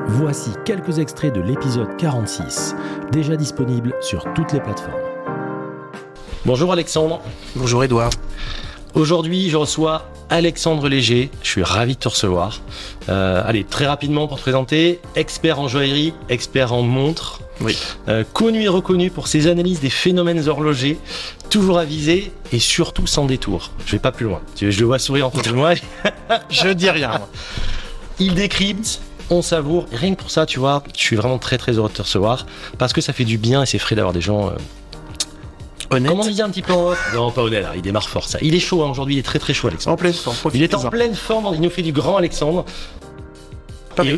Voici quelques extraits de l'épisode 46, déjà disponible sur toutes les plateformes. Bonjour Alexandre. Bonjour Edouard. Aujourd'hui, je reçois Alexandre Léger. Je suis ravi de te recevoir. Allez, très rapidement pour te présenter, expert en joaillerie, expert en montres. Oui. Connu et reconnu pour ses analyses des phénomènes horlogers, toujours avisé et surtout sans détour. Je vais pas plus loin. Je le vois sourire en face de moi. Je dis rien. Moi. Il décrypte, on savoure. Et rien que pour ça, tu vois, je suis vraiment très très heureux de te recevoir parce que ça fait du bien et c'est frais d'avoir des gens honnête. Comment on dit un petit peu en off ? Non, pas honnête, il démarre fort ça. Il est chaud hein, aujourd'hui, il est très très chaud Alexandre. En pleine forme. Il est en pleine forme, il nous fait du grand Alexandre.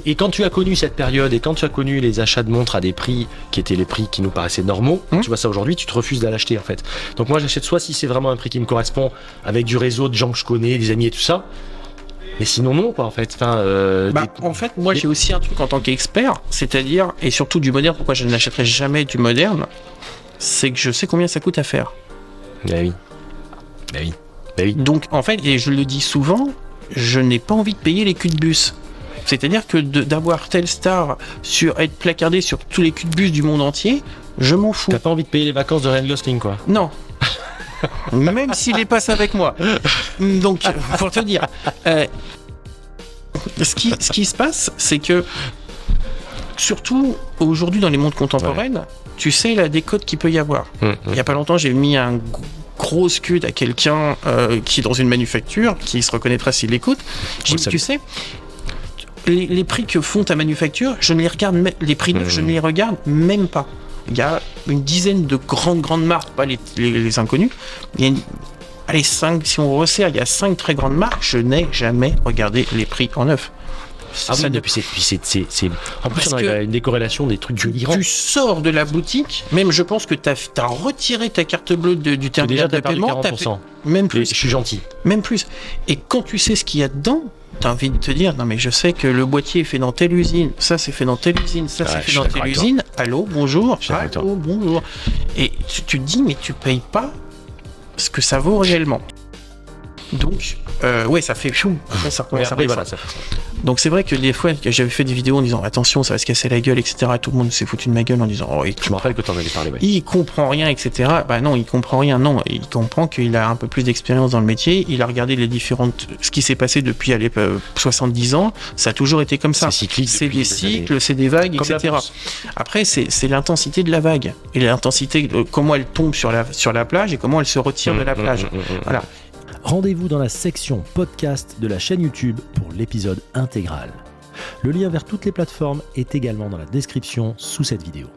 Et quand tu as connu cette période et quand tu as connu les achats de montres à des prix qui étaient les prix qui nous paraissaient normaux, tu vois ça aujourd'hui, tu te refuses d'aller l'acheter en fait. Donc moi j'achète soit si c'est vraiment un prix qui me correspond avec du réseau de gens que je connais, des amis et tout ça. Mais sinon non quoi en fait. En fait moi j'ai aussi un truc en tant qu'expert, c'est-à-dire, et surtout du moderne, pourquoi je n'achèterai jamais du moderne, c'est que je sais combien ça coûte à faire. Bah oui. Donc en fait, et je le dis souvent, je n'ai pas envie de payer les culs de bus. C'est-à-dire que d'avoir Telstar être placardé sur tous les culs de bus du monde entier, je m'en fous. T'as pas envie de payer les vacances de Ryan Gosling quoi. Non. Même s'il les passe avec moi. Donc, pour te dire, ce qui se passe, c'est que, surtout aujourd'hui dans les montres contemporaines, tu sais la décote qu'il peut y avoir. Il y a pas longtemps, j'ai mis un gros scud à quelqu'un qui est dans une manufacture, qui se reconnaîtra s'il l'écoute. J'ai dit, tu sais, les prix que font ta manufacture, je ne les regarde, les prix neufs, je ne les regarde même pas. Il y a une dizaine de grandes marques, pas les inconnues. Il y a 5, si on resserre, il y a 5 très grandes marques. Je n'ai jamais regardé les prix en neuf. En plus, on arrive à une décorrélation des trucs délirants. Tu sors de la boutique, même je pense que tu as retiré ta carte bleue du terminal de paiement. Même plus. Je suis gentil. Même plus. Et quand tu sais ce qu'il y a dedans, t'as envie de te dire, non mais je sais que le boîtier est fait dans telle usine, ça c'est fait dans telle usine, ça c'est fait dans telle usine. Allô, bonjour. Allô, bonjour. Et tu te dis, mais tu payes pas ce que ça vaut réellement. Donc, ça fait chou. Ça recommence à voilà, ça. Donc c'est vrai que des fois, j'avais fait des vidéos en disant attention, ça va se casser la gueule, etc. Et tout le monde s'est foutu de ma gueule en disant je me rappelle que t'en avais parlé. Ouais. Il comprend rien, etc. Bah non, il comprend rien. Non, il comprend qu'il a un peu plus d'expérience dans le métier. Il a regardé ce qui s'est passé depuis 70 ans. Ça a toujours été comme ça. C'est cyclique. C'est des cycles, c'est des vagues, comme etc. Après, c'est l'intensité de la vague et l'intensité, comment elle tombe sur la plage et comment elle se retire de la plage. Voilà. Rendez-vous dans la section podcast de la chaîne YouTube pour l'épisode intégral. Le lien vers toutes les plateformes est également dans la description sous cette vidéo.